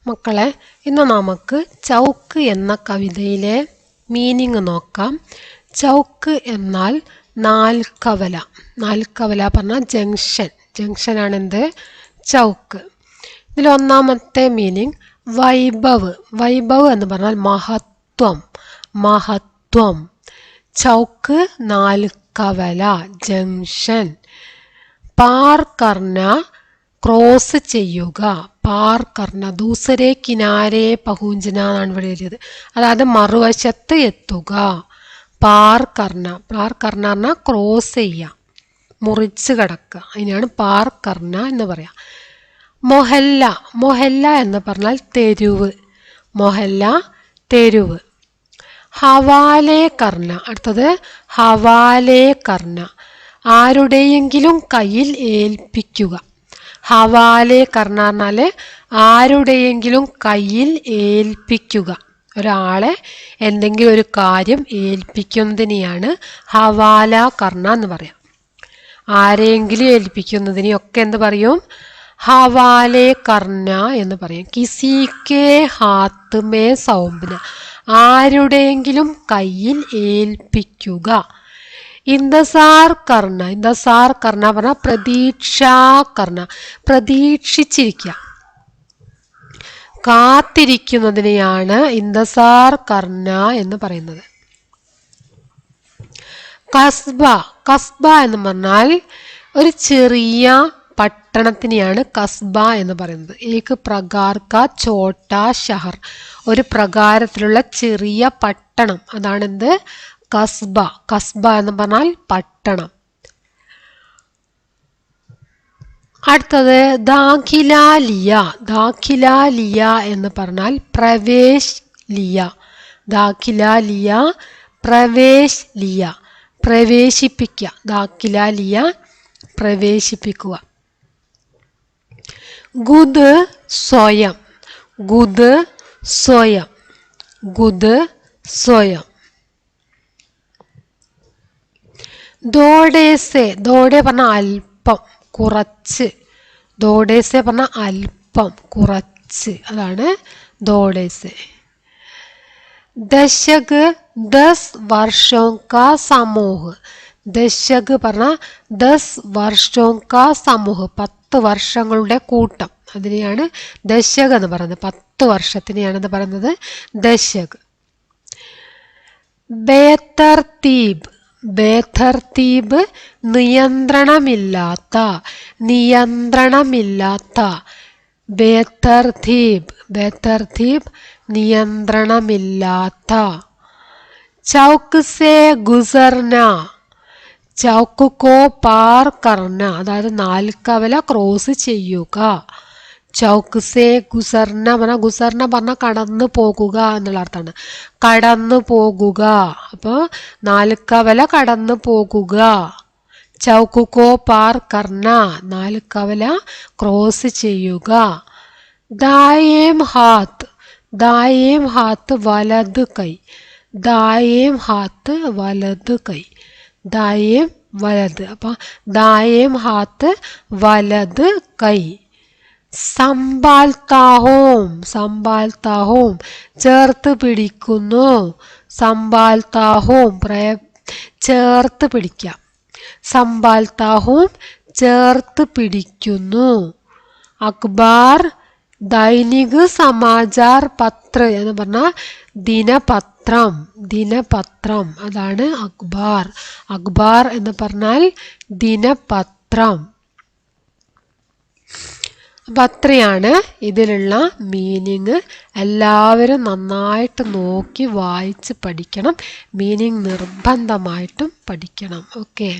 മക്കളെ, ഇന്ന് നമുക്ക് ചൗക്ക് എന്ന കവിതയിലെ മീനിങ് നോക്കാം. ചൗക്ക് എന്നാൽ നാൽക്കവല. നാൽക്കവല പറഞ്ഞാൽ ജംഗ്ഷൻ. ജംഗ്ഷനാണ് എന്ത്? ചൗക്ക്. ഇതിൽ ഒന്നാമത്തെ മീനിങ് വൈഭവ്. വൈഭവ് എന്ന് പറഞ്ഞാൽ മഹത്വം. മഹത്വം. ചൗക്ക് നാൽക്കവല, ജംഗ്ഷൻ. പാർ കർണ, ക്രോസ് ചെയ്യുക. പാർ കർണ, ദൂസരെ കിനാരെ പഹൂഞ്ചന എന്നാണ് ഇവിടെ എഴുതിയത്. അതായത് മറുവശത്ത് എത്തുക. പാർ കർണ. പാർ കർണ പറഞ്ഞാൽ ക്രോസ് ചെയ്യുക, മുറിച്ച് കടക്കുക. അതിനാണ് പാർ കർണ എന്ന് പറയാം. മൊഹല്ല. മൊഹല്ല എന്ന് പറഞ്ഞാൽ തെരുവ്. മൊഹല്ല, തെരുവ്. ഹവാലേ കർണ. അടുത്തത് ഹവാലേ കർണ, ആരുടെയെങ്കിലും കയ്യിൽ ഏൽപ്പിക്കുക. ഹവാലേ കർണ പറഞ്ഞാൽ ആരുടെയെങ്കിലും കയ്യിൽ ഏൽപ്പിക്കുക. ഒരാളെ എന്തെങ്കിലും ഒരു കാര്യം ഏൽപ്പിക്കുന്നതിനെയാണ് ഹവാല കർണ എന്ന് പറയാം. ആരെങ്കിലും ഏൽപ്പിക്കുന്നതിനെയൊക്കെ എന്ത് പറയും? ഹവാലേ കർണ എന്ന് പറയും. കിസിക്കെ ഹാത്ത് മേ സൗംബന, ആരുടെയെങ്കിലും കയ്യിൽ ഏൽപ്പിക്കുക. ഇന്ദസാർ കർണ. ഇന്ദസാർ കർണ പറഞ്ഞാൽ പ്രതീക്ഷാ കർണ, പ്രതീക്ഷിച്ചിരിക്കുക, കാത്തിരിക്കുന്നതിനെയാണ് ഇന്ദസാർ കർണ എന്ന് പറയുന്നത്. കസ്ബ. കസ്ബ എന്ന് പറഞ്ഞാൽ ഒരു ചെറിയ പട്ടണത്തിനെയാണ് കസ്ബ എന്ന് പറയുന്നത്. ഏക് പ്രകാർ കാ ഛോട്ടാ ഷഹർ, ഒരു പ്രകാരത്തിലുള്ള ചെറിയ പട്ടണം. അതാണ് എന്ത്? കസ്ബ. കസ്ബ എന്ന് പറഞ്ഞാൽ പട്ടണം. അടുത്തത് ദാഖിലാലിയ. ദാഖിലാലിയ എന്ന് പറഞ്ഞാൽ പ്രവേശ് ലിയ. ദാഖിലാലിയ, പ്രവേശ് ലിയ, പ്രവേശിപ്പിക്കുക. ദാഖിലാലിയ, പ്രവേശിപ്പിക്കുക. ഗുദ് സ്വയം. ഗുദ് സ്വയം. ഗുദ് സ്വയം. ദോഡേസെ. ദോഡെ പറഞ്ഞാൽ അല്പം, കുറച്ച്. ദോഡേസെ പറഞ്ഞാൽ അല്പം, കുറച്ച്. അതാണ് ദോഡേസെ. ദശക് 10 വർഷോं का समूह. ദശക് പറഞ്ഞാൽ 10 വർഷോं का समूह, 10 വർഷങ്ങളുടെ കൂട്ടം. അതിനെയാണ് ദശക് എന്ന് പറയുന്നത്. 10 വർഷത്തിനെയാണ് പറയുന്നത് ദശക്. ബേതർതീബ്. ബേതർതീബ് നിയന്ത്രണമില്ലാത്ത. നിയന്ത്രണമില്ലാത്ത. ബേതർതീബ്. ബേതർതീബ് നിയന്ത്രണമില്ലാത്ത. ചൗക്ക് സേ ഗുസർന. ചൗക്ക് കോ പാർ കർണ, അതായത് നാൽക്കവല ക്രോസ് ചെയ്യുക. ചൗക്ക് സേ ഗുസർന പറഞ്ഞാൽ, ഗുസർന പറഞ്ഞാൽ കടന്നു പോകുക എന്നുള്ള അർത്ഥമാണ്. കടന്നു പോകുക. അപ്പോൾ നാൽക്കവല കടന്നു പോകുക. ചൗക്ക് കോ പാർ കർണ, നാൽക്കവല ക്രോസ് ചെയ്യുക. ദായേം ഹാത്ത്. ദായേം ഹാത്ത് വലത് കൈ. ദായേം ഹാത്ത് വലത് കൈ. ദായേം വലത്. അപ്പം ദായേം ഹാത്ത് വലത് കൈ. സംഭാൽത്താഹോം. സംഭാൽത്താഹോം ചേർത്ത് പിടിക്കുന്നു. സംഭാൽത്താഹോം ചേർത്ത് പിടിക്കാം. സംഭാൽത്താഹോം ചേർത്ത് പിടിക്കുന്നു. അഖ്ബാർ ദൈനിക് സമാചാർ പത്ര എന്ന് പറഞ്ഞാൽ ദിനപത്രം. ദിനപത്രം, അതാണ് അഖ്ബാർ. അഖ്ബാർ എന്ന് പറഞ്ഞാൽ ദിനപത്രം. അപ്പം അത്രയാണ് ഇതിലുള്ള മീനിങ്. എല്ലാവരും നന്നായിട്ട് നോക്കി വായിച്ച് പഠിക്കണം. മീനിങ് നിർബന്ധമായിട്ടും പഠിക്കണം. ഓക്കെ.